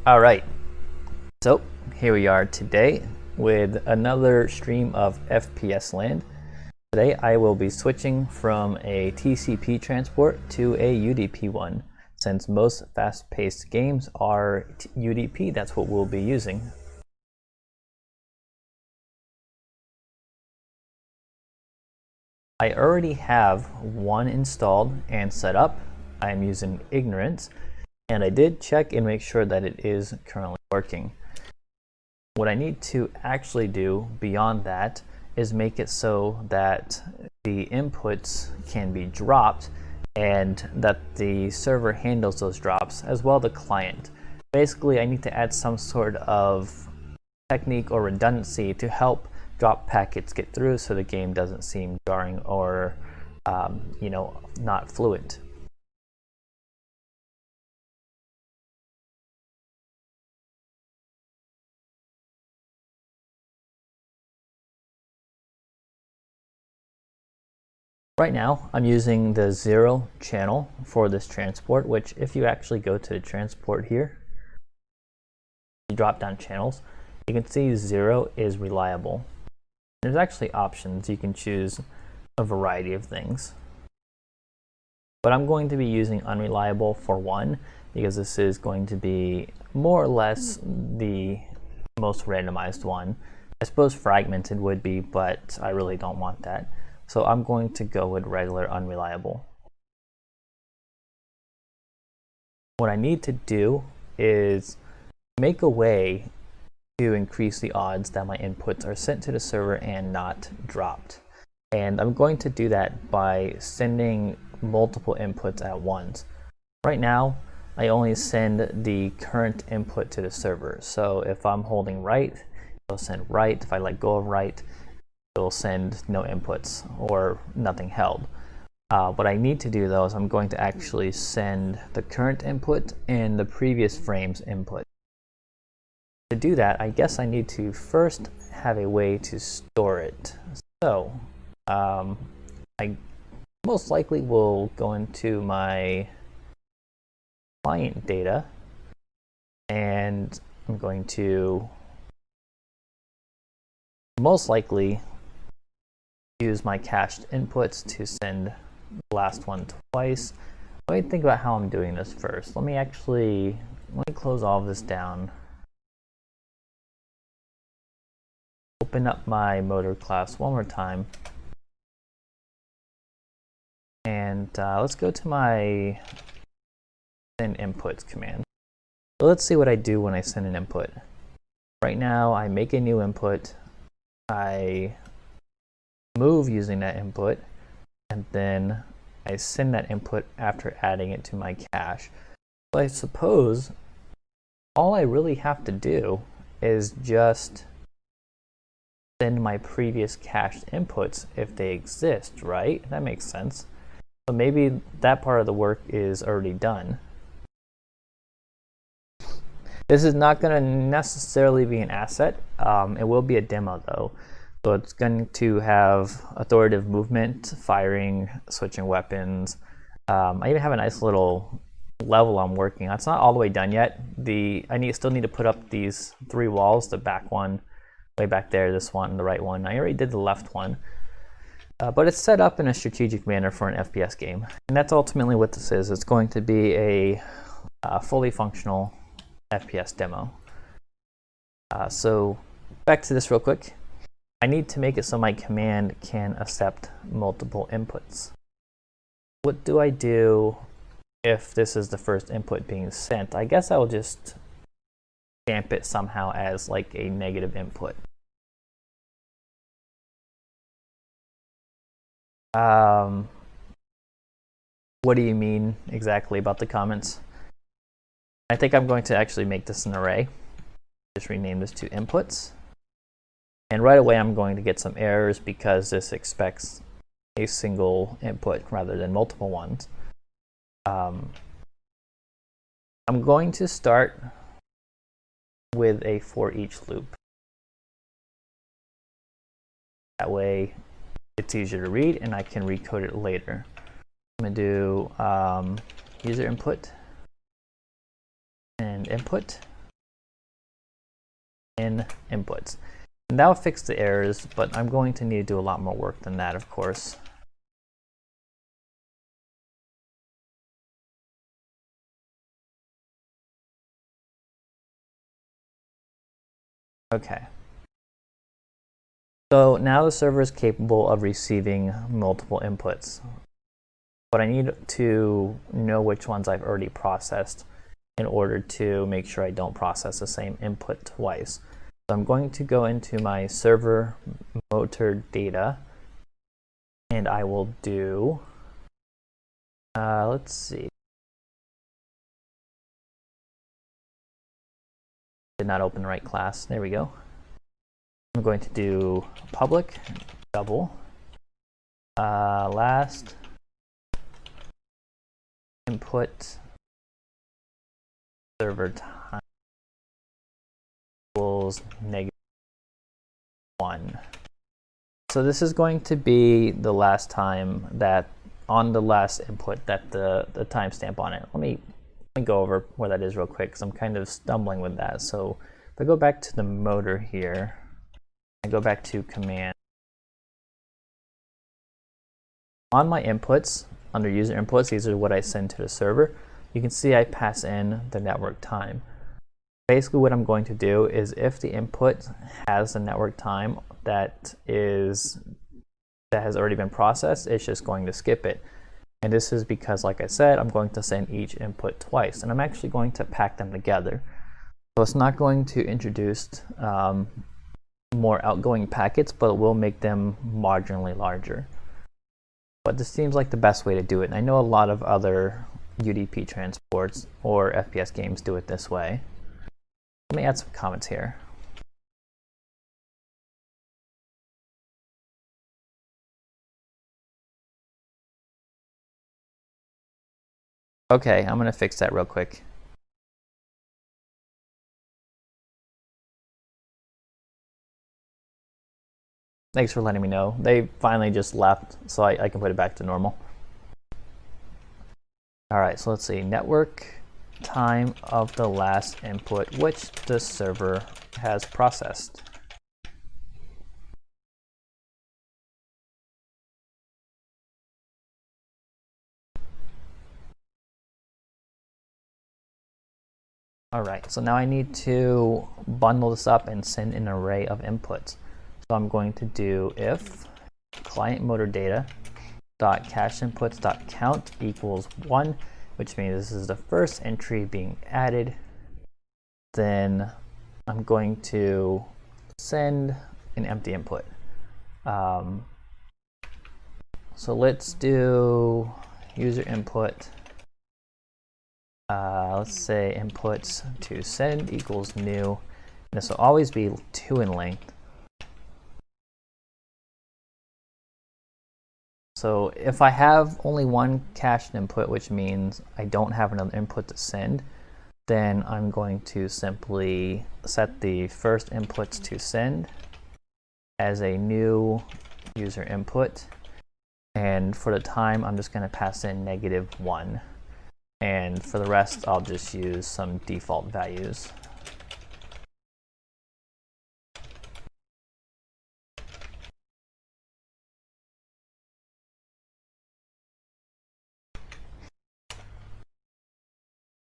All right, so here we are today with another stream of FPS land. Today I will be switching from a TCP transport to a UDP one. Since most fast-paced games are UDP, that's what we'll be using. I already have one installed and set up. I'm using Ignorance, and I did check and make sure that it is currently working. What I need to actually do beyond that is make it so that the inputs can be dropped and that the server handles those drops, as well the client. Basically, I need to add some sort of technique or redundancy to help drop packets get through so the game doesn't seem jarring or not fluent. Right now, I'm using the 0 channel for this transport, which if you actually go to the transport here, you drop down channels, you can see 0 is reliable. There's actually options. You can choose a variety of things. But I'm going to be using unreliable for 1 because this is going to be more or less the most randomized one. I suppose fragmented would be, but I really don't want that. So I'm going to go with regular unreliable. What I need to do is make a way to increase the odds that my inputs are sent to the server and not dropped. And I'm going to do that by sending multiple inputs at once. Right now, I only send the current input to the server. So if I'm holding right, it'll send right. If I let go of right, it'll send no inputs or nothing held. What I need to do though is I'm going to actually send the current input and the previous frame's input. To do that, I guess I need to first have a way to store it. So I most likely will go into my client data and I'm going to most likely use my cached inputs to send the last one twice. Let me think about how I'm doing this first. Let me close all of this down. Open up my motor class one more time. And let's go to my send inputs command. So let's see what I do when I send an input. Right now I make a new input. I move using that input, and then I send that input after adding it to my cache. So I suppose all I really have to do is just send my previous cached inputs if they exist, right? That makes sense. So maybe that part of the work is already done. This is not going to necessarily be an asset. It will be a demo though. So it's going to have authoritative movement, firing, switching weapons. I even have a nice little level I'm working on. It's not all the way done yet. I still need to put up these 3 walls, the back one, way back there, this one, and the right one. I already did the left one. But it's set up in a strategic manner for an FPS game. And that's ultimately what this is. It's going to be a fully functional FPS demo. So back to this real quick. I need to make it so my command can accept multiple inputs. What do I do if this is the first input being sent? I guess I will just stamp it somehow as like a negative input. What do you mean exactly about the comments? I think I'm going to actually make this an array. Just rename this to inputs. And right away I'm going to get some errors because this expects a single input rather than multiple ones. I'm going to start with a for each loop. That way it's easier to read and I can recode it later. I'm going to do user input and input. in inputs. And that will fix the errors, but I'm going to need to do a lot more work than that, of course. Okay. So now the server is capable of receiving multiple inputs, but I need to know which ones I've already processed in order to make sure I don't process the same input twice. So I'm going to go into my server motor data, and I will do, let's see. Did not open the right class. There we go. I'm going to do public double last input server time equals -1. So this is going to be the last time that on the last input that the timestamp on it. Let me go over where that is real quick because I'm kind of stumbling with that. So if I go back to the motor here, I go back to command. On my inputs, under user inputs, these are what I send to the server. You can see I pass in the network time. Basically what I'm going to do is if the input has a network time that has already been processed, it's just going to skip it. And this is because, like I said, I'm going to send each input twice, and I'm actually going to pack them together. So it's not going to introduce more outgoing packets, but it will make them marginally larger. But this seems like the best way to do it. And I know a lot of other UDP transports or FPS games do it this way. Let me add some comments here. Okay, I'm going to fix that real quick. Thanks for letting me know. They finally just left, so I can put it back to normal. All right, so let's see. Network time of the last input, which the server has processed. All right, so now I need to bundle this up and send an array of inputs. So I'm going to do if client motor data dot cache inputs dot count equals 1, which means this is the first entry being added. Then I'm going to send an empty input. So let's do user input. Let's say inputs to send equals new. And this will always be 2 in length. So if I have only one cached input, which means I don't have another input to send, then I'm going to simply set the first inputs to send as a new user input. And for the time, I'm just going to pass in -1. And for the rest, I'll just use some default values.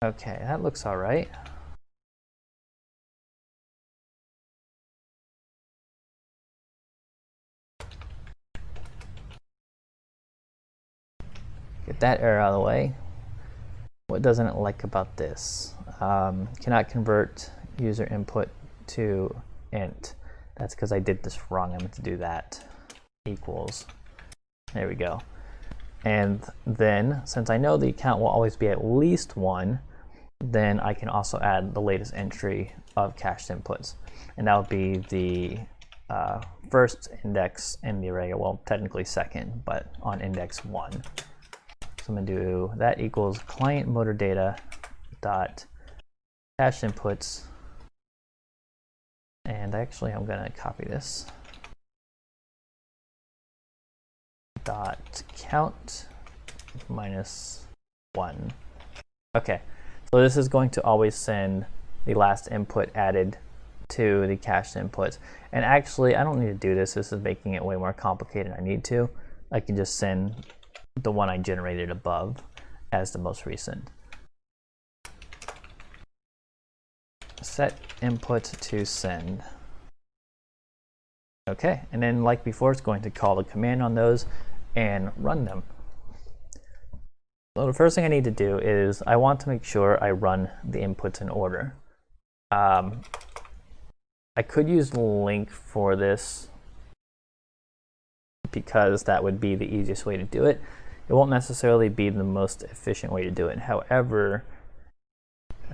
Okay, that looks all right. Get that error out of the way. What doesn't it like about this? Cannot convert user input to int. That's because I did this wrong. I meant to do that. Equals. There we go. And then, since I know the count will always be at least 1, then I can also add the latest entry of cached inputs. And that would be the first index in the array, well, technically second, but on index 1. So I'm going to do that equals client motor data dot cache inputs. And actually, I'm going to copy this. Dot count -1. Okay, so this is going to always send the last input added to the cached inputs. And actually, I don't need to do this. This is making it way more complicated than I need to. I can just send the one I generated above as the most recent. Set input to send. Okay, and then like before, it's going to call the command on those and run them. So the first thing I need to do is I want to make sure I run the inputs in order. I could use link for this because that would be the easiest way to do it. It won't necessarily be the most efficient way to do it. However,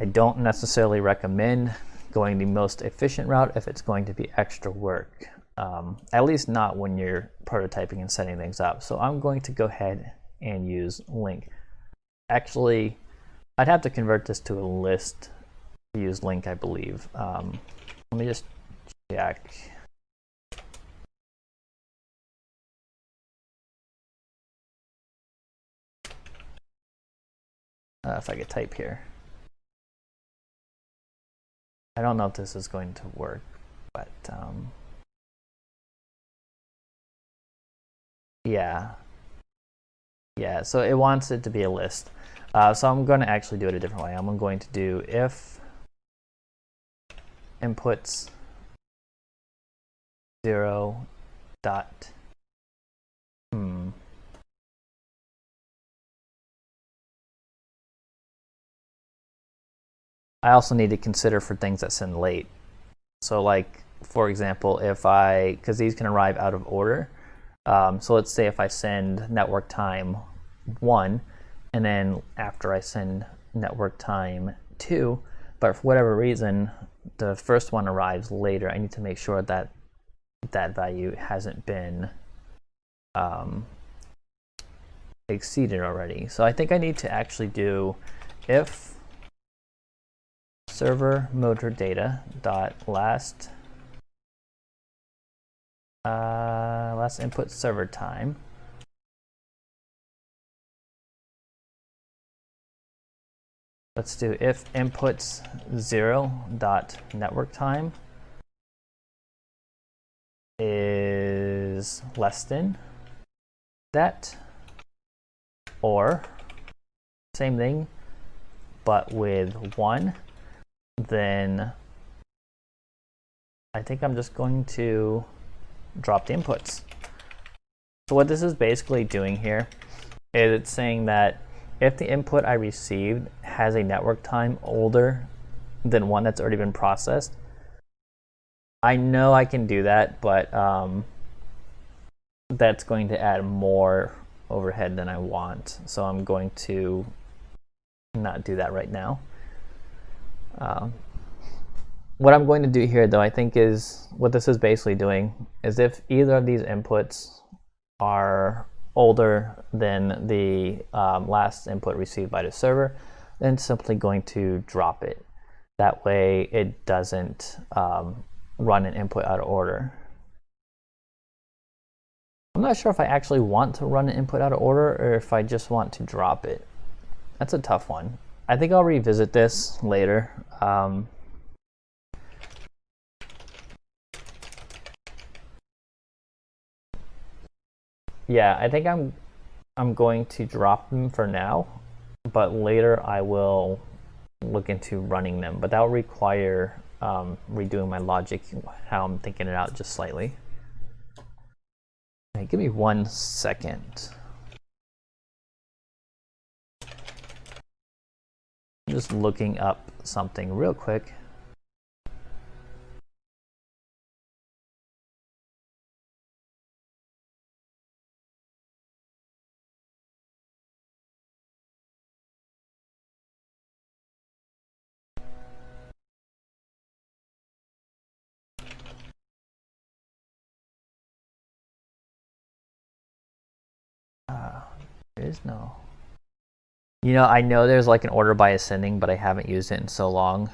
I don't necessarily recommend going the most efficient route if it's going to be extra work. At least not when you're prototyping and setting things up. So I'm going to go ahead and use link. Actually, I'd have to convert this to a list to use link, I believe. Let me just check. If I could type here. I don't know if this is going to work, but yeah, so it wants it to be a list. So I'm going to actually do it a different way. I'm going to do if inputs 0 dot I also need to consider for things that send late. So like, for example, because these can arrive out of order. So let's say if I send network time 1, and then after I send network time 2, but for whatever reason, the first one arrives later, I need to make sure that that value hasn't been exceeded already. So I think I need to actually do if server motor data dot last input server time. Let's do if inputs 0 dot network time is less than that, or same thing but with 1, then I think I'm just going to drop the inputs. So what this is basically doing here is it's saying that if the input I received has a network time older than one that's already been processed, I know I can do that, but that's going to add more overhead than I want. So I'm going to not do that right now. What I'm going to do here, though, I think is what this is basically doing is if either of these inputs are older than the last input received by the server, then simply going to drop it. That way it doesn't run an input out of order. I'm not sure if I actually want to run an input out of order or if I just want to drop it. That's a tough one. I think I'll revisit this later. Yeah, I think I'm going to drop them for now, but later I will look into running them. But that will require redoing my logic, how I'm thinking it out just slightly. Okay, give me 1 second. I'm just looking up something real quick. There is no. You know, I know there's like an order by ascending, but I haven't used it in so long.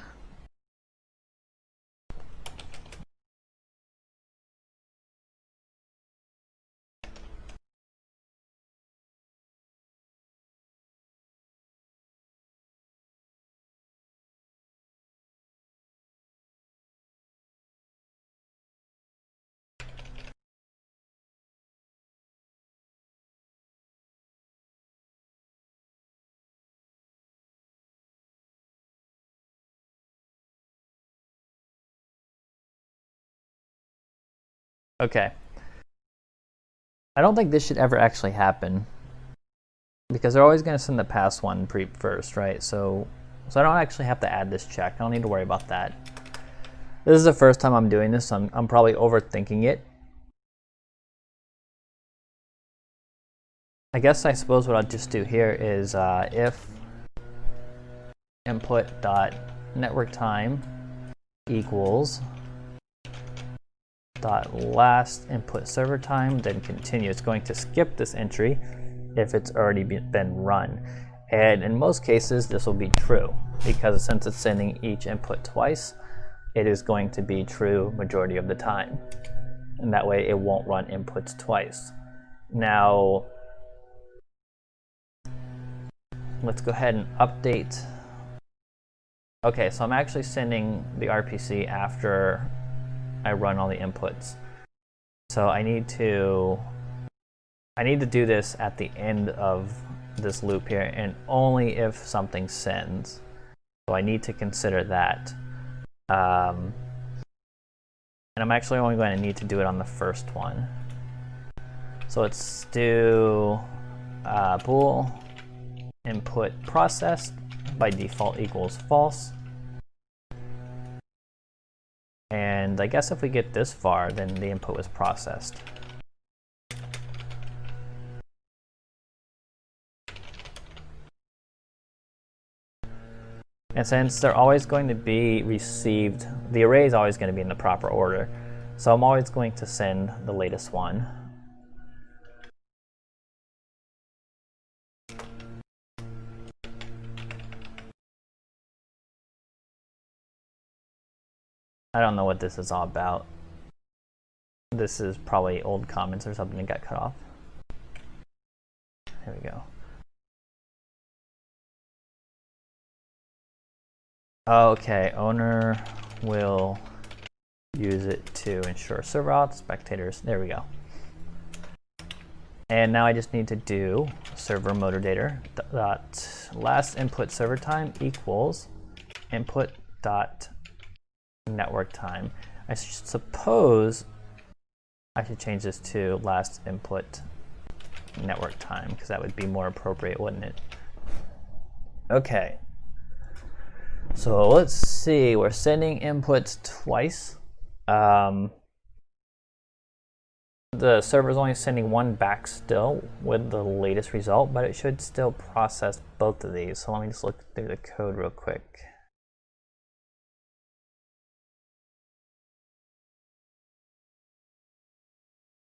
Okay. I don't think this should ever actually happen because they're always going to send the pass one first, right? So I don't actually have to add this check. I don't need to worry about that. This is the first time I'm doing this, so I'm probably overthinking it. I guess I suppose what I'll just do here is if input dot network time equals dot last input server time, then continue. It's going to skip this entry if it's already been run. And in most cases, this will be true because since it's sending each input twice, it is going to be true majority of the time. And that way it won't run inputs twice. Now, let's go ahead and update. Okay, so I'm actually sending the RPC after I run all the inputs. So I need to do this at the end of this loop here, and only if something sends. So I need to consider that. And I'm actually only going to need to do it on the first one. So let's do bool input processed by default equals false. And I guess if we get this far, then the input was processed. And since they're always going to be received, the array is always going to be in the proper order. So I'm always going to send the latest one. I don't know what this is all about. This is probably old comments or something that got cut off. There we go. Okay, owner will use it to ensure server auth, spectators. There we go. And now I just need to do server motor data dot last input server time equals input dot network time. I suppose I should change this to last input network time because that would be more appropriate, wouldn't it? Okay. So let's see, we're sending inputs twice. The server's only sending one back still with the latest result, but it should still process both of these. So let me just look through the code real quick.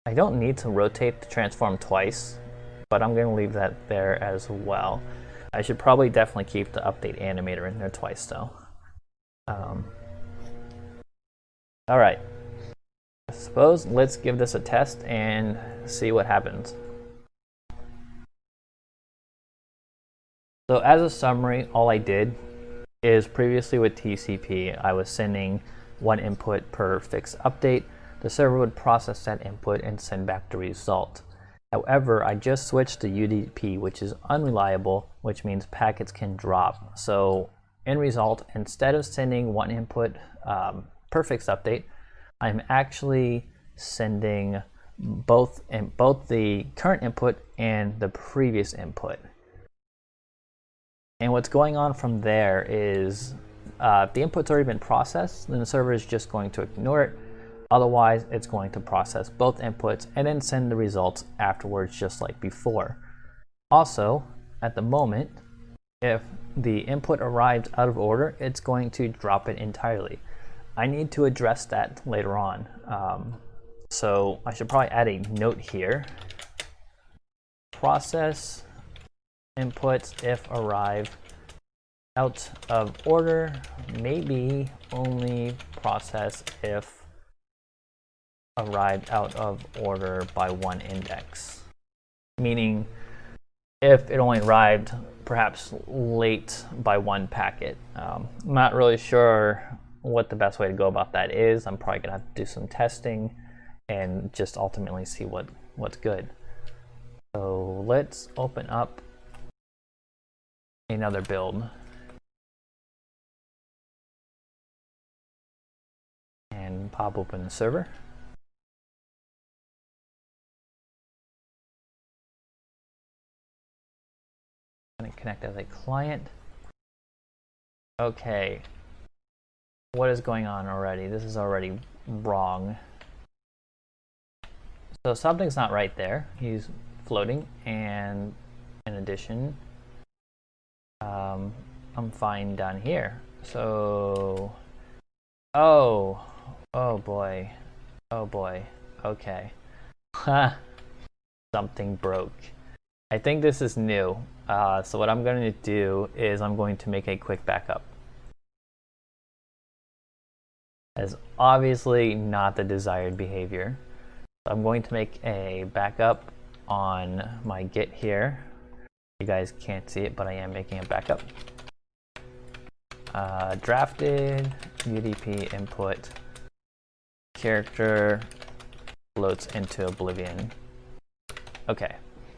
I don't need to rotate the transform twice, but I'm going to leave that there as well. I should probably definitely keep the update animator in there twice though. All right, I suppose let's give this a test and see what happens. So as a summary, all I did is previously with TCP, I was sending one input per fixed update. The server would process that input and send back the result. However, I just switched to UDP, which is unreliable, which means packets can drop. So in result, instead of sending one input per fixed update, I'm actually sending both the current input and the previous input. And what's going on from there is if the input's already been processed, then the server is just going to ignore it. Otherwise, it's going to process both inputs and then send the results afterwards, just like before. Also, at the moment, if the input arrived out of order, it's going to drop it entirely. I need to address that later on. So I should probably add a note here. Process inputs if arrive out of order, maybe only process if arrived out of order by one index. Meaning if it only arrived perhaps late by one packet. I'm not really sure what the best way to go about that is. I'm probably gonna have to do some testing and just ultimately see what's good. So let's open up another build and pop open the server. going to connect as a client. Okay. What is going on already? This is already wrong. So something's not right there. He's floating, and in addition, I'm fine down here. So, oh boy, okay. Something broke. I think this is new. So what I'm going to do is I'm going to make a quick backup. That is obviously not the desired behavior. So I'm going to make a backup on my Git here. You guys can't see it, but I am making a backup. Drafted UDP input character floats into oblivion. Okay,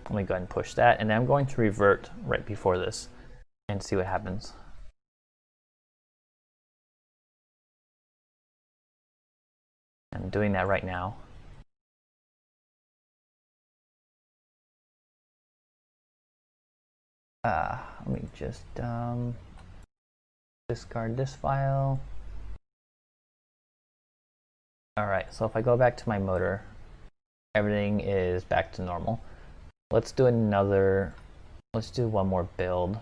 let me go ahead and push that, and then I'm going to revert right before this and see what happens. I'm doing that right now. Let me just discard this file. Alright, so if I go back to my motor, everything is back to normal. Let's do one more build.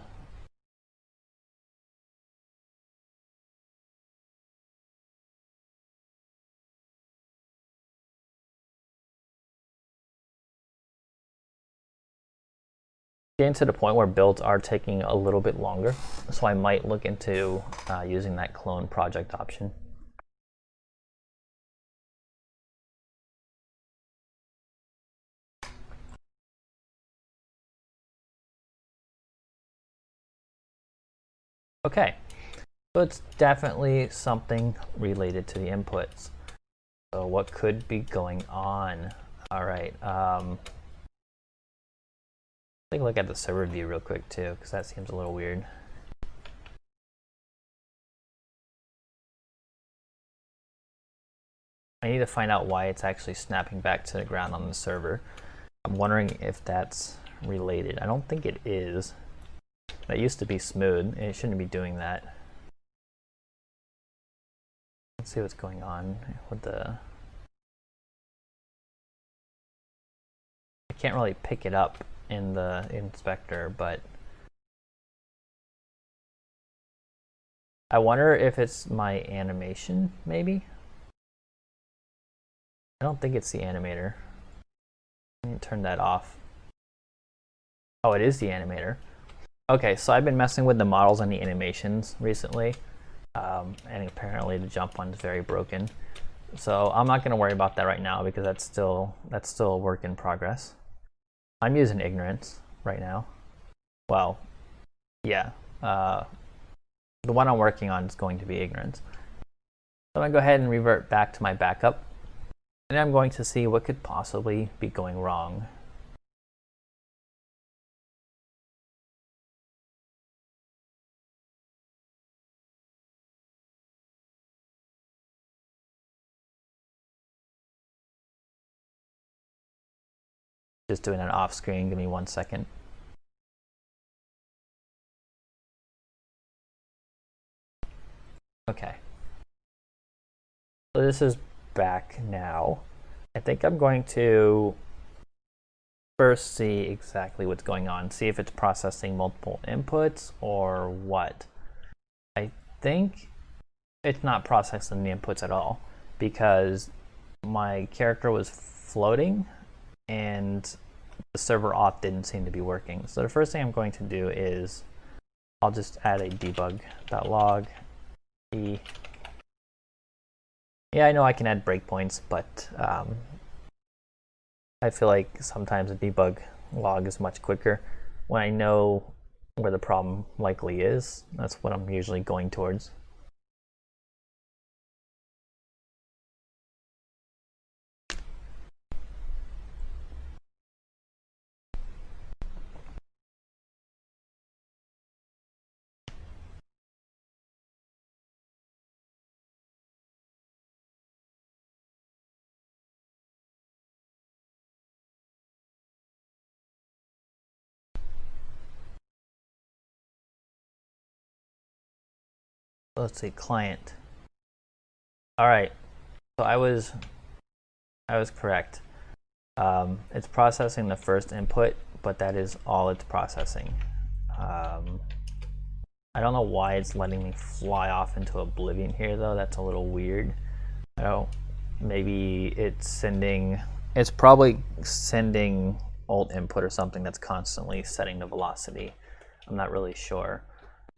Getting to the point where builds are taking a little bit longer, so I might look into using that clone project option. Okay, so it's definitely something related to the inputs. So what could be going on? All right, take a look at the server view real quick too, because that seems a little weird. I need to find out why it's actually snapping back to the ground on the server. I'm wondering if that's related. I don't think it is. That used to be smooth. It shouldn't be doing that. Let's see what's going on with the... I can't really pick it up in the inspector, but I wonder if it's my animation, maybe? I don't think it's the animator. Let me turn that off. Oh, it is the animator. Okay, so I've been messing with the models and the animations recently, and apparently the jump one's very broken. So I'm not going to worry about that right now because that's still a work in progress. I'm using ignorance right now. Well, yeah. The one I'm working on is going to be ignorance. So I'm going to go ahead and revert back to my backup, and I'm going to see what could possibly be going wrong. Just doing it off screen, give me 1 second. Okay. So this is back now. I think I'm going to first see exactly what's going on, see if it's processing multiple inputs or what. I think it's not processing the inputs at all because my character was floating and the server auth didn't seem to be working. So the first thing I'm going to do is I'll just add a debug.log. Yeah, I know I can add breakpoints, but I feel like sometimes a debug log is much quicker. When I know where the problem likely is, that's what I'm usually going towards. let's see, client. All right, so I was correct. It's processing the first input, but that is all it's processing. I don't know why it's letting me fly off into oblivion here though. That's a little weird. I don't, maybe it's probably sending old input or something that's constantly setting the velocity. I'm not really sure.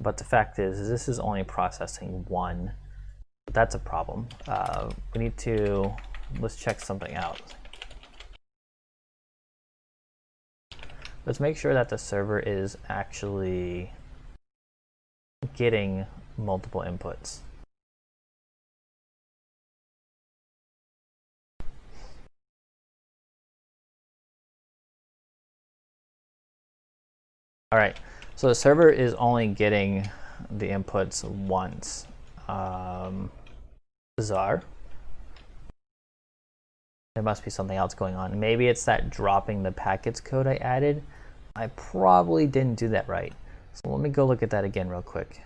But the fact is this is only processing one. That's a problem. We need to, let's check something out. Let's make sure that the server is actually getting multiple inputs. All right, so the server is only getting the inputs once. Bizarre. There must be something else going on. Maybe it's that dropping the packets code I added. I probably didn't do that right. So let me go look at that again real quick.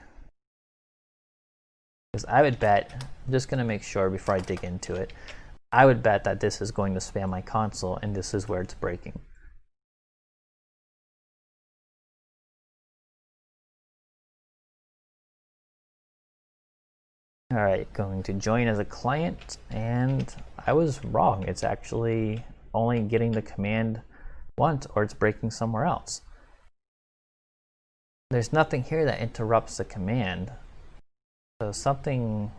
Because I would bet, I'm just gonna make sure before I dig into it, I would bet that this is going to spam my console and this is where it's breaking. All right, going to join as a client, and I was wrong. It's actually only getting the command once, or it's breaking somewhere else. There's nothing here that interrupts the command, so something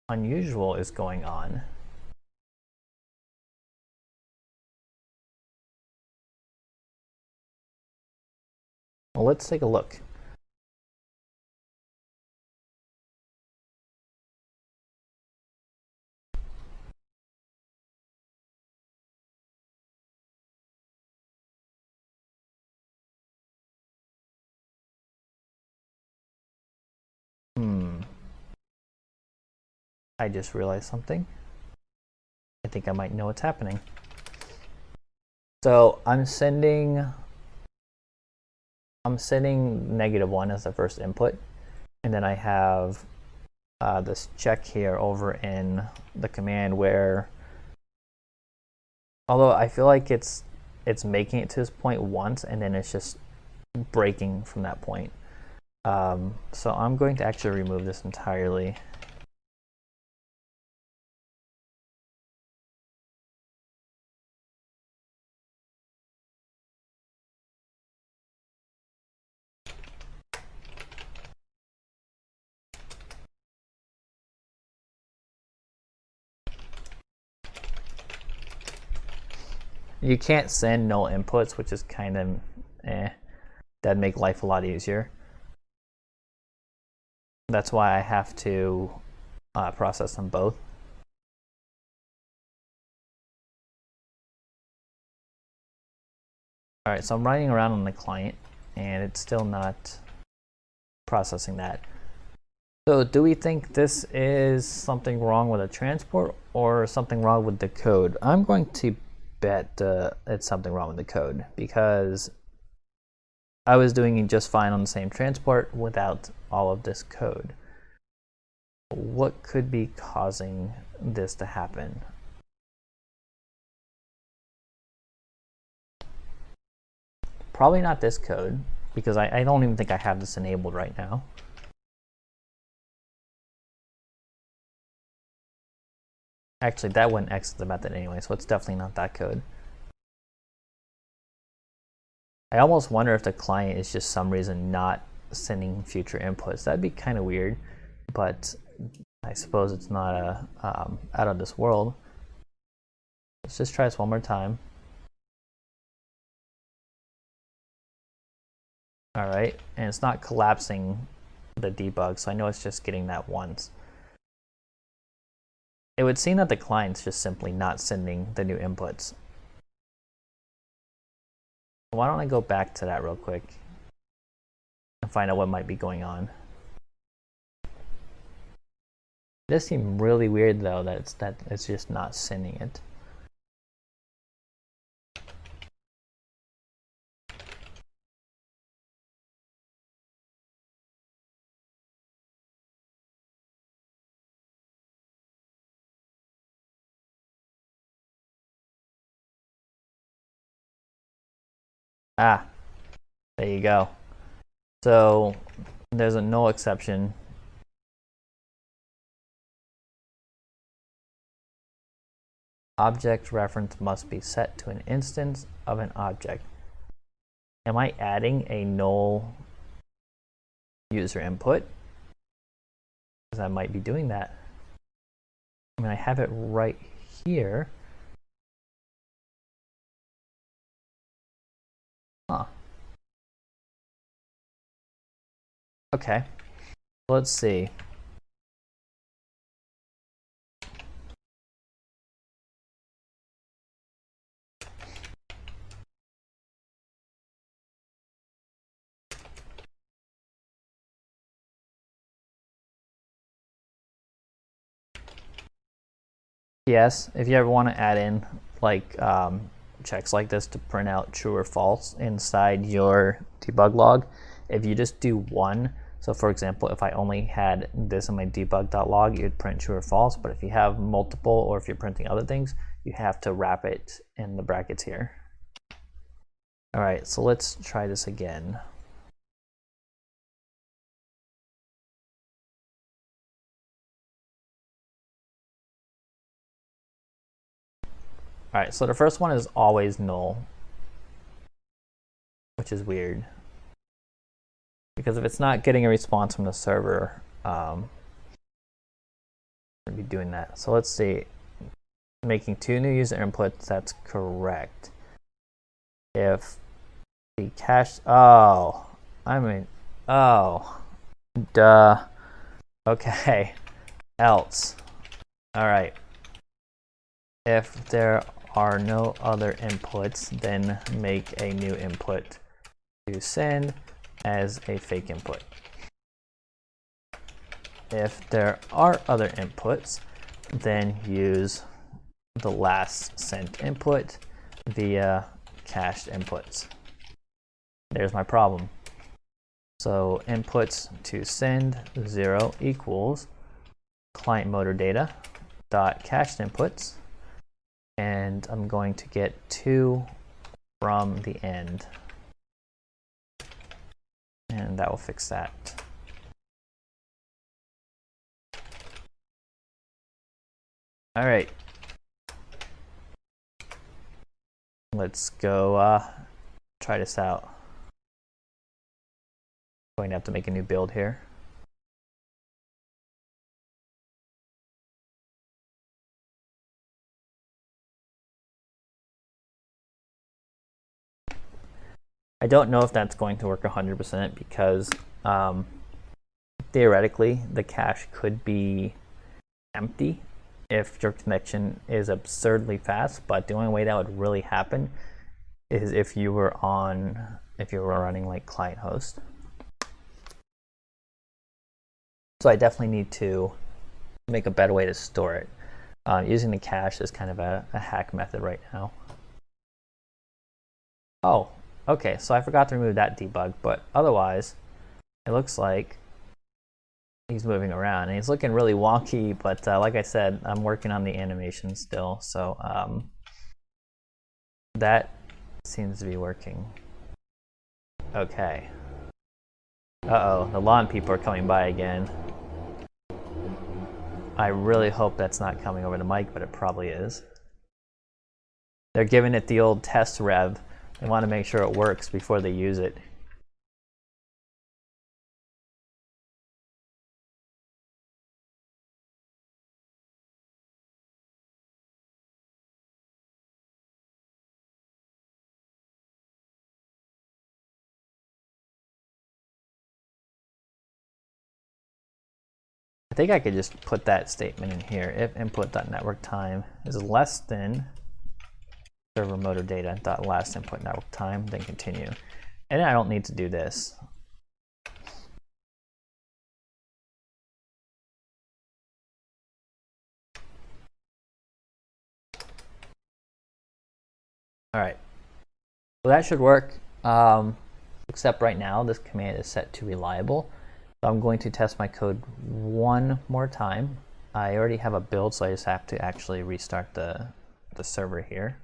unusual is going on. Well, let's take a look. I just realized something. I think I might know what's happening. So I'm sending -1 as the first input, and then I have this check here over in the command where, although I feel like it's making it to this point once and then it's just breaking from that point. So I'm going to actually remove this entirely. You can't send null inputs, which is kind of that'd make life a lot easier. That's why I have to process them both. All right, so I'm running around on the client and it's still not processing that. So do we think this is something wrong with the transport or something wrong with the code? I'm going to bet it's something wrong with the code, because I was doing just fine on the same transport without all of this code. What could be causing this to happen? Probably not this code, because I don't even think I have this enabled right now. Actually, that wouldn't exit the method anyway, so it's definitely not that code. I almost wonder if the client is just some reason not sending future inputs. That'd be kind of weird, but I suppose it's not out of this world. Let's just try this one more time. All right, and it's not collapsing the debug, so I know it's just getting that once. It would seem that the client's just simply not sending the new inputs. Why don't I go back to that real quick and find out what might be going on. It does seem really weird though that it's just not sending it. Ah, there you go. So there's a null exception. Object reference must be set to an instance of an object. Am I adding a null user input? Because I might be doing that. I mean, I have it right here. Huh. Okay. Let's see. Yes, if you ever want to add in like checks like this to print out true or false inside your debug log, if you just do one, so for example, if I only had this in my debug.log, you'd print true or false, but if you have multiple or if you're printing other things, you have to wrap it in the brackets here. All right, so let's try this again. All right, so the first one is always null, which is weird. Because if it's not getting a response from the server, we'll be doing that. So let's see, making 2 new user inputs, that's correct. If the cache, oh, duh. Okay, else. All right. If there are no other inputs, then make a new input to send as a fake input. If there are other inputs, then use the last sent input via cached inputs. There's my problem. So inputs to send 0 equals client motor data dot cached inputs, and I'm going to get 2 from the end, and that will fix that. All right, let's go try this out. Going to have to make a new build here. I don't know if that's going to work 100% because theoretically the cache could be empty if your connection is absurdly fast, but the only way that would really happen is if you were running like client host. So I definitely need to make a better way to store it. Using the cache is kind of a hack method right now. Oh, okay, so I forgot to remove that debug, but otherwise it looks like he's moving around and he's looking really wonky, but like I said, I'm working on the animation still, so that seems to be working. Okay. Uh-oh, the lawn people are coming by again. I really hope that's not coming over the mic, but it probably is. They're giving it the old test rev. They want to make sure it works before they use it. I think I could just put that statement in here. If input.network time is less than server motor data dot last input network time, then continue. And then I don't need to do this. All right, well that should work, except right now this command is set to reliable. So I'm going to test my code one more time. I already have a build, so I just have to actually restart the server here.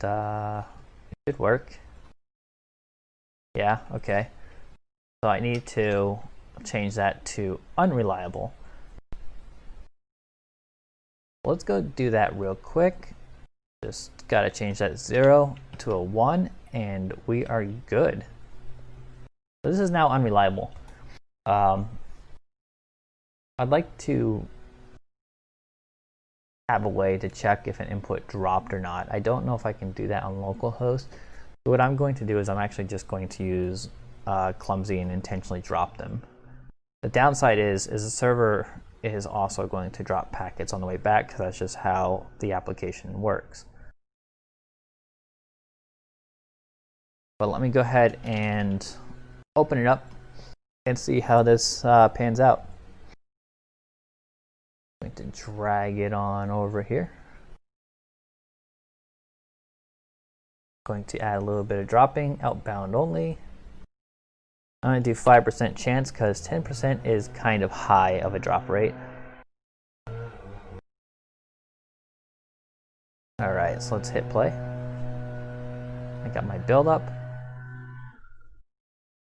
and it should work. Yeah, okay. So I need to change that to unreliable. Let's go do that real quick. Just gotta change that 0 to a 1 and we are good. So this is now unreliable. I'd like to have a way to check if an input dropped or not. I don't know if I can do that on localhost. So what I'm going to do is I'm actually just going to use Clumsy and intentionally drop them. The downside is the server is also going to drop packets on the way back because that's just how the application works. But let me go ahead and open it up and see how this pans out. I'm going to drag it on over here. Going to add a little bit of dropping, outbound only. I'm going to do 5% chance because 10% is kind of high of a drop rate. Alright, so let's hit play. I got my build up.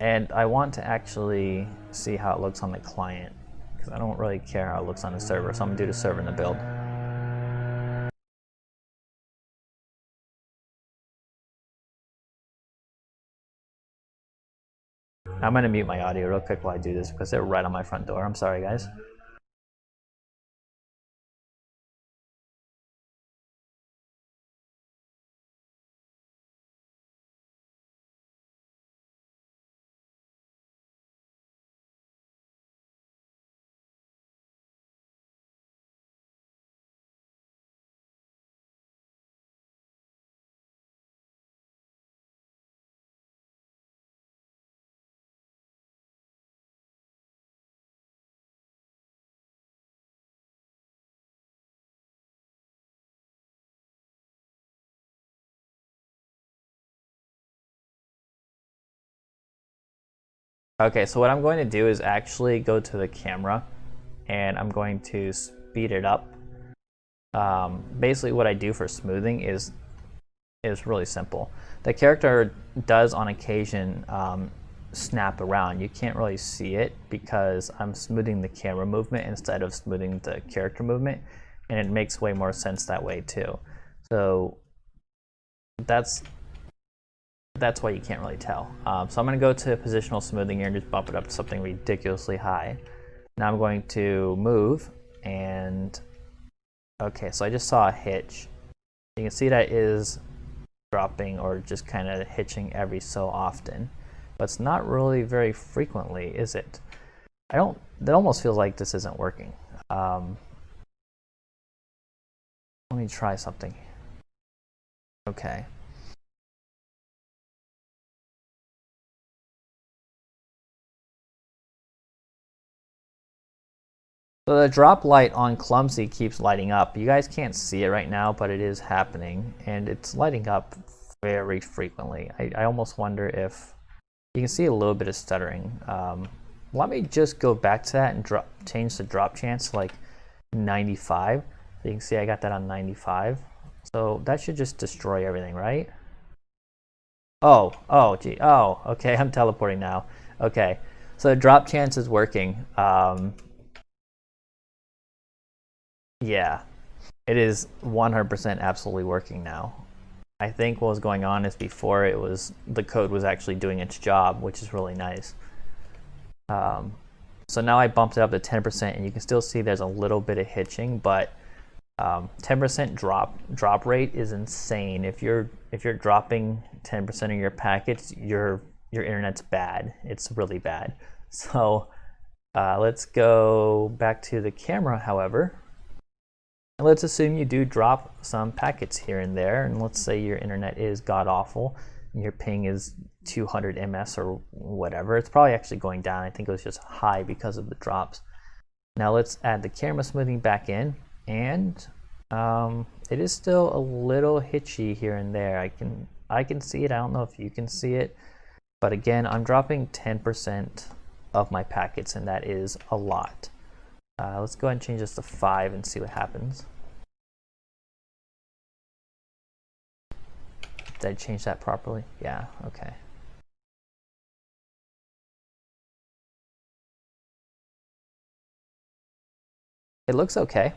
And I want to actually see how it looks on the client because I don't really care how it looks on the server, so I'm going to do the server in the build. I'm going to mute my audio real quick while I do this because they're right on my front door. I'm sorry, guys. Okay, so what I'm going to do is actually go to the camera and I'm going to speed it up. Basically what I do for smoothing is really simple. The character does on occasion snap around. You can't really see it because I'm smoothing the camera movement instead of smoothing the character movement, and it makes way more sense that way too. So that's why you can't really tell. So I'm going to go to positional smoothing here and just bump it up to something ridiculously high. Now I'm going to move and okay, so I just saw a hitch. You can see that is dropping or just kind of hitching every so often, but it's not really very frequently, is it? That almost feels like this isn't working. Let me try something. Okay. So the drop light on Clumsy keeps lighting up. You guys can't see it right now, but it is happening, and it's lighting up very frequently. I almost wonder if you can see a little bit of stuttering. Let me just go back to that and change the drop chance to like 95. So you can see I got that on 95. So that should just destroy everything, right? Oh, gee, okay, I'm teleporting now. Okay, so the drop chance is working. Yeah, it is 100% absolutely working now. I think what was going on is before the code was actually doing its job, which is really nice. So now I bumped it up to 10%, and you can still see there's a little bit of hitching, but 10% drop rate is insane. If you're dropping 10% of your packets, your internet's bad. It's really bad. So let's go back to the camera, however. And let's assume you do drop some packets here and there, and let's say your internet is god-awful, and your ping is 200 ms or whatever. It's probably actually going down. I think it was just high because of the drops. Now let's add the camera smoothing back in, and it is still a little hitchy here and there. I can see it. I don't know if you can see it, but again, I'm dropping 10% of my packets, and that is a lot. Let's go ahead and change this to 5 and see what happens. Did I change that properly? Yeah, okay. It looks okay.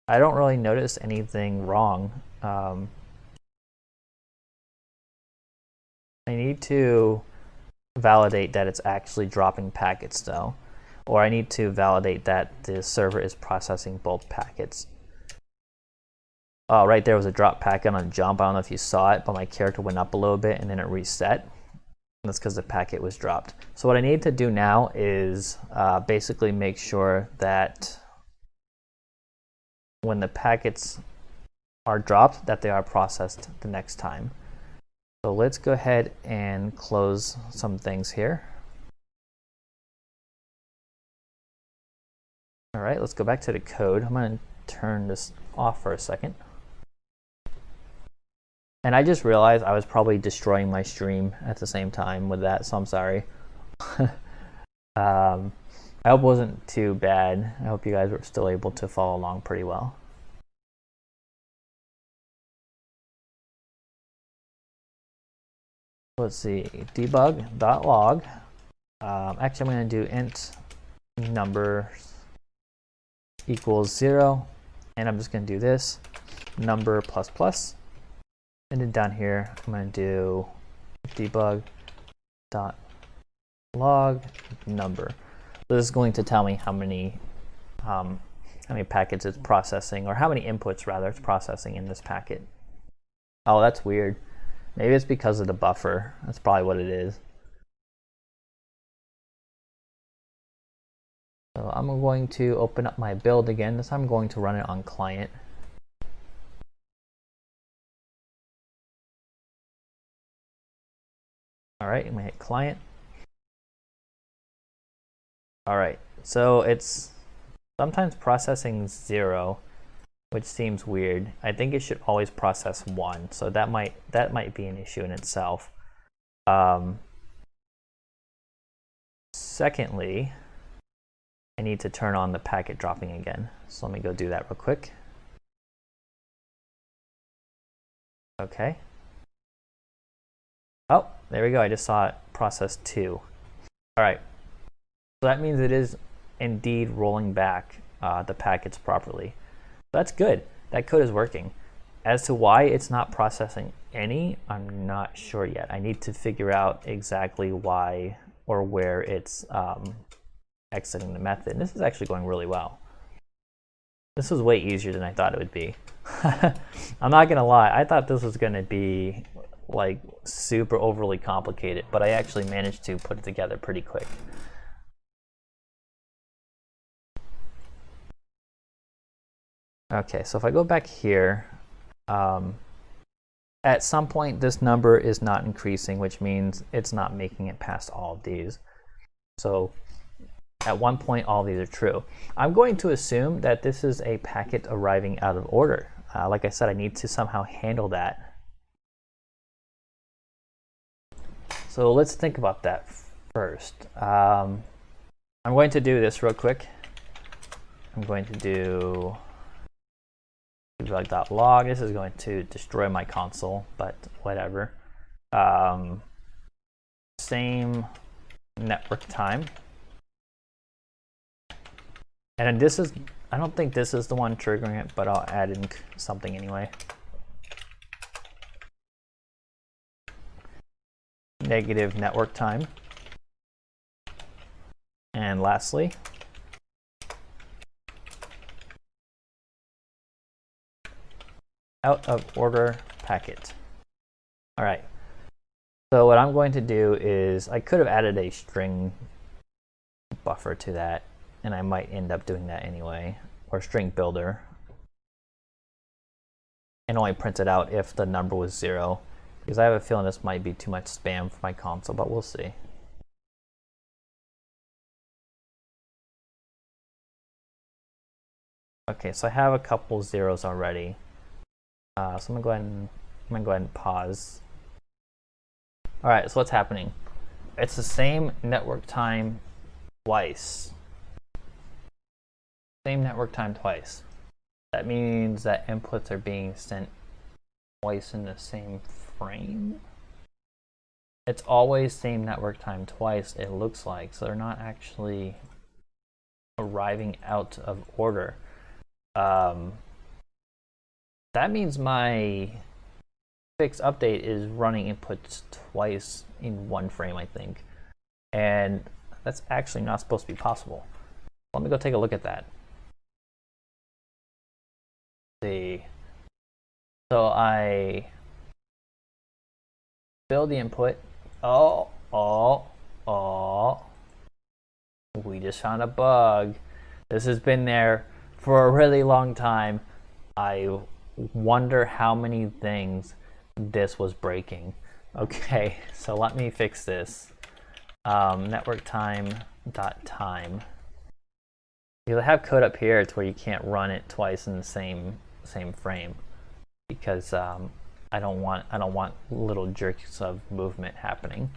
I don't really notice anything wrong. I need to validate that it's actually dropping packets though, or I need to validate that the server is processing both packets. Oh, right there was a drop packet on a jump. I don't know if you saw it, but my character went up a little bit and then it reset. That's because the packet was dropped. So what I need to do now is basically make sure that when the packets are dropped, that they are processed the next time. So let's go ahead and close some things here. All right, let's go back to the code. I'm going to turn this off for a second. And I just realized I was probably destroying my stream at the same time with that, so I'm sorry. I hope it wasn't too bad. I hope you guys were still able to follow along pretty well. Let's see, debug.log. Actually, I'm going to do int number equals 0, and I'm just going to do this number plus plus. And then down here, I'm going to do debug.log number. So this is going to tell me how many packets it's processing, or how many inputs rather it's processing in this packet. Oh, that's weird. Maybe it's because of the buffer. That's probably what it is. So I'm going to open up my build again. This time I'm going to run it on client. All right, I'm gonna hit client. All right, so it's sometimes processing 0, which seems weird. I think it should always process 1, so that might be an issue in itself. Secondly, I need to turn on the packet dropping again. So let me go do that real quick. Okay. Oh, there we go. I just saw it process 2. All right. So that means it is indeed rolling back the packets properly. So that's good. That code is working. As to why it's not processing any, I'm not sure yet. I need to figure out exactly why or where it's exiting the method. And this is actually going really well. This was way easier than I thought it would be. I'm not gonna lie, I thought this was gonna be like super overly complicated, but I actually managed to put it together pretty quick. Okay, so if I go back here, at some point this number is not increasing, which means it's not making it past all of these. So at one point all of these are true. I'm going to assume that this is a packet arriving out of order. Like I said, I need to somehow handle that. So let's think about that first. I'm going to do this real quick. I'm going to do debug.log. This is going to destroy my console, but whatever. Same network time. And then this is, I don't think this is the one triggering it, but I'll add in something anyway. Negative network time. And lastly, out of order packet. All right. So what I'm going to do is, I could have added a string buffer to that, and I might end up doing that anyway, or string builder, and only print it out if the number was 0, because I have a feeling this might be too much spam for my console, but we'll see. Okay, so I have a couple zeros already. So I'm gonna go ahead and pause. All right, so what's happening? It's the same network time twice. Same network time twice. That means that inputs are being sent twice in the same frame. It's always same network time twice, it looks like, so they're not actually arriving out of order. That means my fix update is running inputs twice in one frame, I think. And that's actually not supposed to be possible. Let me go take a look at that. See. So I build the input. We just found a bug. This has been there for a really long time. I wonder how many things this was breaking. Okay, so let me fix this. Network time. You'll have code up here to where you can't run it twice in the same frame, because I don't want little jerks of movement happening.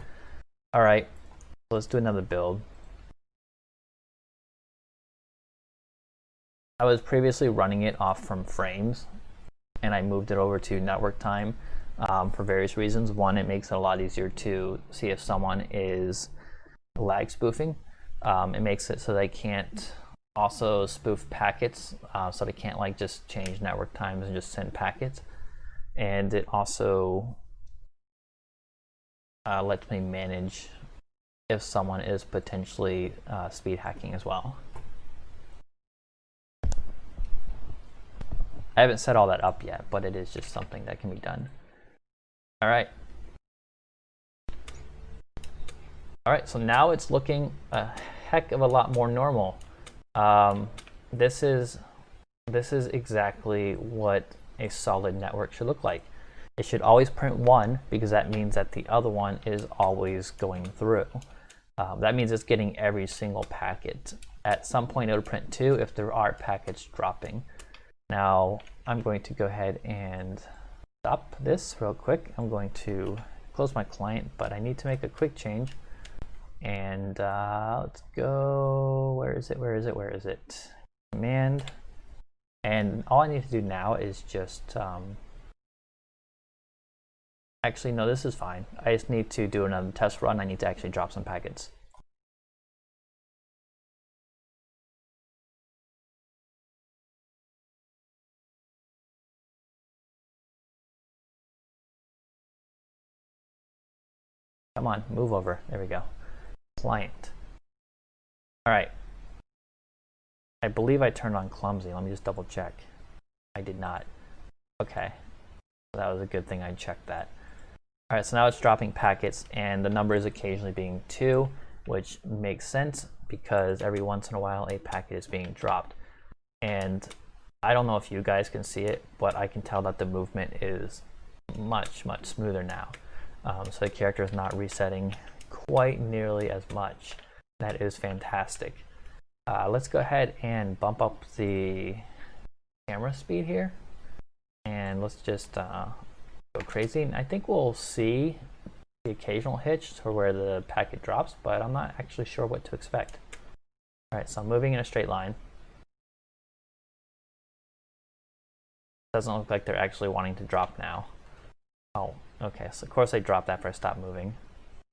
All right, let's do another build. I was previously running it off from frames, and I moved it over to network time for various reasons. One, it makes it a lot easier to see if someone is lag spoofing. It makes it so they can't also spoof packets, so they can't like just change network times and just send packets. And it also lets me manage if someone is potentially speed hacking as well. I haven't set all that up yet, but it is just something that can be done. All right. All right, so now it's looking a heck of a lot more normal. This is exactly what a solid network should look like. It should always print 1 because that means that the other one is always going through. That means it's getting every single packet. At some point it'll print 2 if there are packets dropping. Now I'm going to go ahead and stop this real quick. I'm going to close my client, but I need to make a quick change. And let's go, where is it? Command. And all I need to do now is just, actually no, this is fine. I just need to do another test run. I need to actually drop some packets. Come on, move over, there we go. Client. All right. I believe I turned on clumsy. Let me just double check. I did not. Okay. So that was a good thing I checked that. All right, so now it's dropping packets and the number is occasionally being 2, which makes sense because every once in a while a packet is being dropped. And I don't know if you guys can see it, but I can tell that the movement is much smoother now. So the character is not resetting quite nearly as much. That is fantastic. Let's go ahead and bump up the camera speed here, and let's just go crazy. And I think we'll see the occasional hitch to where the packet drops, but I'm not actually sure what to expect. All right, so I'm moving in a straight line. Doesn't look like they're actually wanting to drop now. Oh, okay, so of course they dropped after I stopped moving.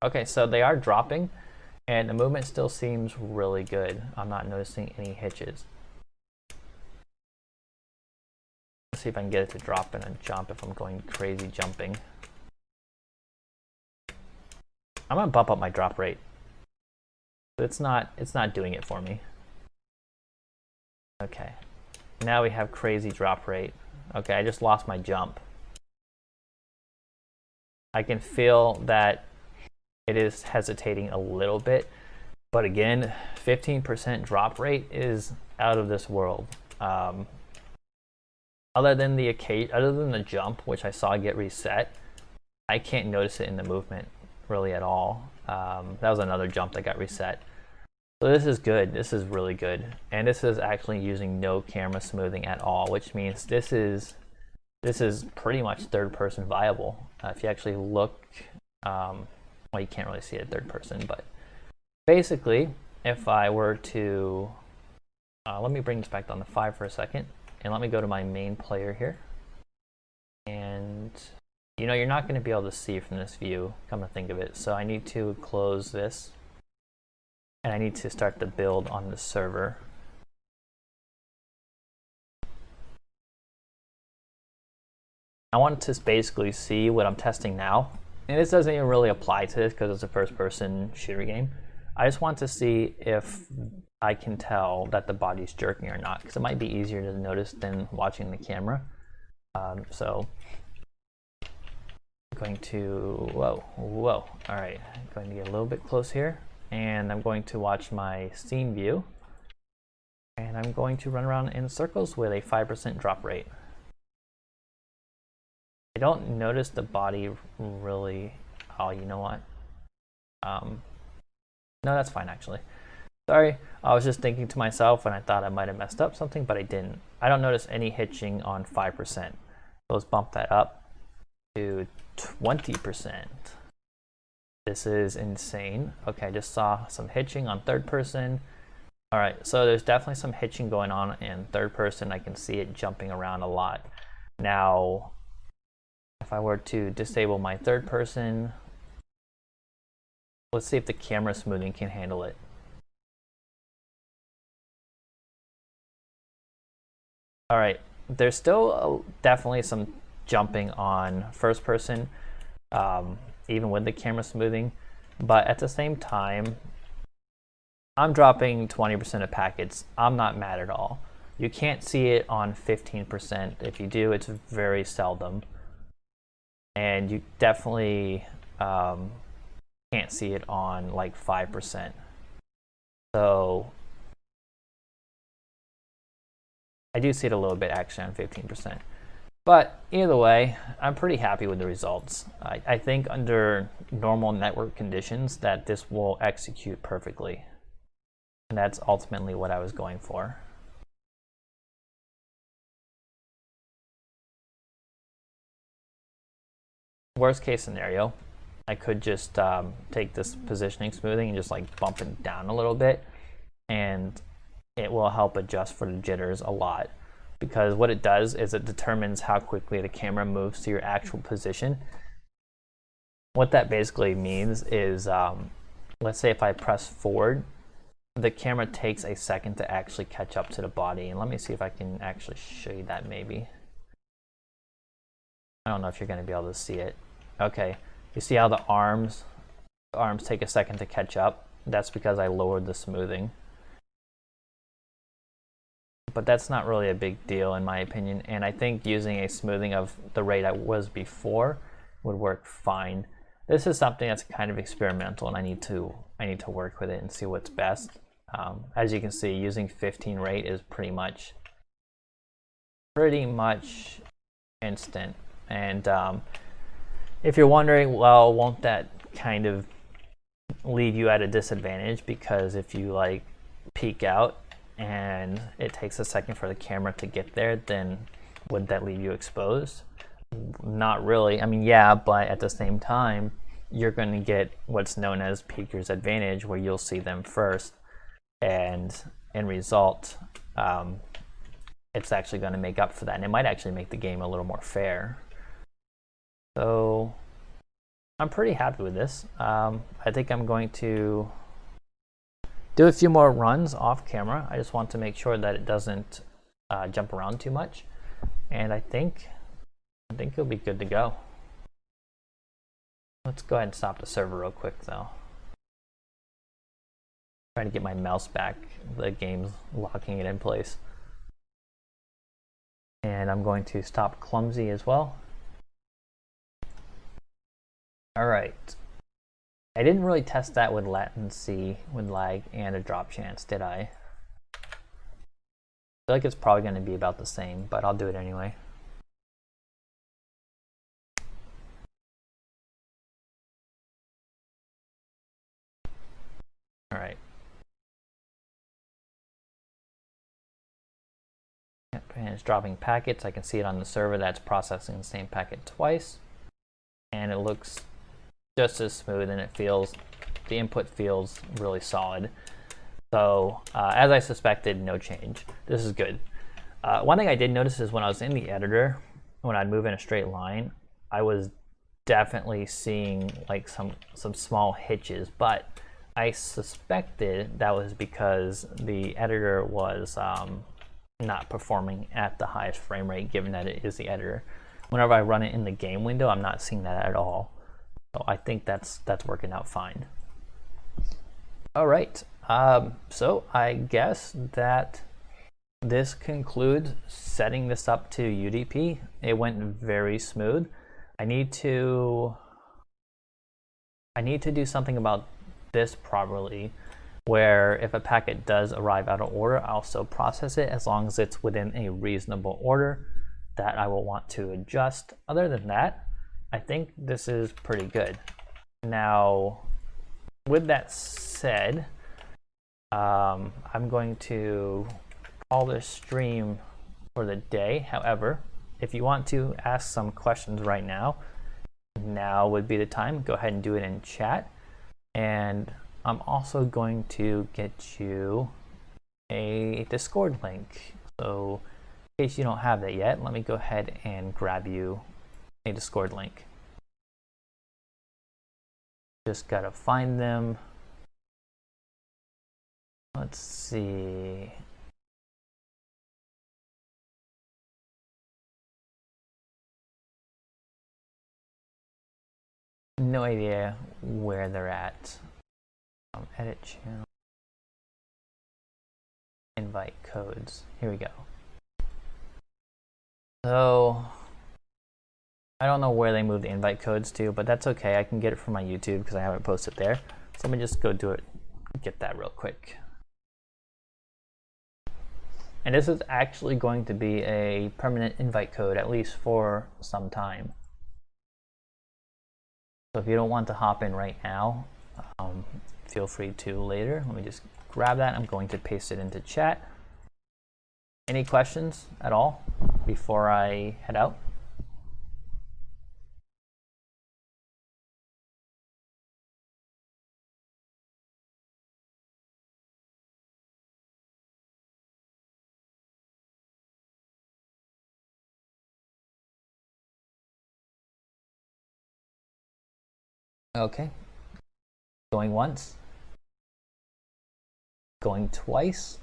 Okay, so they are dropping, and the movement still seems really good. I'm not noticing any hitches. Let's see if I can get it to drop in a jump if I'm going crazy jumping. I'm gonna bump up my drop rate. It's not doing it for me. Okay, now we have crazy drop rate. Okay, I just lost my jump. I can feel that it is hesitating a little bit, but again, 15% drop rate is out of this world. Other than the jump, which I saw get reset, I can't notice it in the movement really at all. That was another jump that got reset. So this is good. This is really good, and this is actually using no camera smoothing at all, which means this is pretty much third-person viable. If you actually look, well, you can't really see it third person, but basically, if I were to, let me bring this back down to 5 for a second, and let me go to my main player here, and You know, you're not going to be able to see from this view, come to think of it. So I need to close this, and I need to start the build on the server. I want to basically see what I'm testing now. And this doesn't even really apply to this because it's a first-person shooter game. I just want to see if I can tell that the body's jerking or not, because it might be easier to notice than watching the camera. So I'm going to, whoa, all right, I'm going to get a little bit close here, and I'm going to watch my scene view, and I'm going to run around in circles with a 5% drop rate. I don't notice the body really. Oh, you know what? No, that's fine actually. Sorry, I was just thinking to myself and I thought I might have messed up something, but I didn't. I don't notice any hitching on 5%. So let's bump that up to 20%. This is insane. Okay, I just saw some hitching on third person. All right, so there's definitely some hitching going on in third person. I can see it jumping around a lot. Now, if I were to disable my third person, let's see if the camera smoothing can handle it. All right, there's still definitely some jumping on first person, even with the camera smoothing, but at the same time, I'm dropping 20% of packets. I'm not mad at all. You can't see it on 15%. If you do, it's very seldom. And you definitely can't see it on like 5%. So I do see it a little bit actually on 15%. But either way, I'm pretty happy with the results. I think under normal network conditions that this will execute perfectly. And that's ultimately what I was going for. Worst case scenario, I could just take this positioning smoothing and just like bump it down a little bit, and it will help adjust for the jitters a lot, because what it does is it determines how quickly the camera moves to your actual position. What that basically means is, let's say if I press forward, the camera takes a second to actually catch up to the body. And let me see if I can actually show you that maybe. I don't know if you're going to be able to see it. Okay, you see how the arms take a second to catch up? That's because I lowered the smoothing. But that's not really a big deal in my opinion, and I think using a smoothing of the rate I was before would work fine. This is something that's kind of experimental, and I need to work with it and see what's best. As you can see, using 15 rate is pretty much instant. And if you're wondering, well, won't that kind of leave you at a disadvantage? Because if you like peek out and it takes a second for the camera to get there, then would that leave you exposed? Not really. I mean, yeah, but at the same time, you're going to get what's known as peeker's advantage, where you'll see them first, and in result, it's actually going to make up for that, and it might actually make the game a little more fair. So I'm pretty happy with this. I think I'm going to do a few more runs off camera. I just want to make sure that it doesn't jump around too much, and I think it'll be good to go. Let's go ahead and stop the server real quick though. Trying to get my mouse back. The game's locking it in place. And I'm going to stop clumsy as well. All right. I didn't really test that with latency, with lag, and a drop chance, did I? I feel like it's probably going to be about the same, but I'll do it anyway. All right. Yep, and it's dropping packets. I can see it on the server that's processing the same packet twice, and it looks just as smooth, and the input feels really solid. So as I suspected, no change. This is good. One thing I did notice is when I was in the editor, when I'd move in a straight line, I was definitely seeing like some small hitches, but I suspected that was because the editor was not performing at the highest frame rate, given that it is the editor. Whenever I run it in the game window, I'm not seeing that at all. So I think that's working out fine. All right, so I guess that this concludes setting this up to UDP. It went very smooth. I need to do something about this properly, where if a packet does arrive out of order, I'll still process it as long as it's within a reasonable order that I will want to adjust. Other than that, I think this is pretty good. Now, with that said, I'm going to call this stream for the day. However, if you want to ask some questions right now, now would be the time. Go ahead and do it in chat. And I'm also going to get you a Discord link. So in case you don't have that yet, let me go ahead and grab you a Discord link. Just gotta find them. Let's see. No idea where they're at. Edit channel. Invite codes. Here we go. So I don't know where they moved the invite codes to, but that's okay. I can get it from my YouTube because I haven't posted there. So let me just go do it, get that real quick. And this is actually going to be a permanent invite code, at least for some time. So if you don't want to hop in right now, feel free to later. Let me just grab that. I'm going to paste it into chat. Any questions at all before I head out? Okay. Going once. Going twice.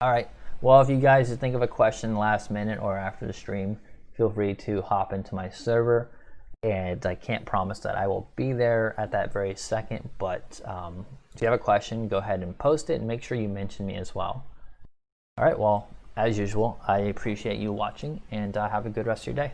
All right. Well, if you guys think of a question last minute or after the stream, feel free to hop into my server. And I can't promise that I will be there at that very second, but if you have a question, go ahead and post it and make sure you mention me as well. All right. Well, as usual, I appreciate you watching, and have a good rest of your day.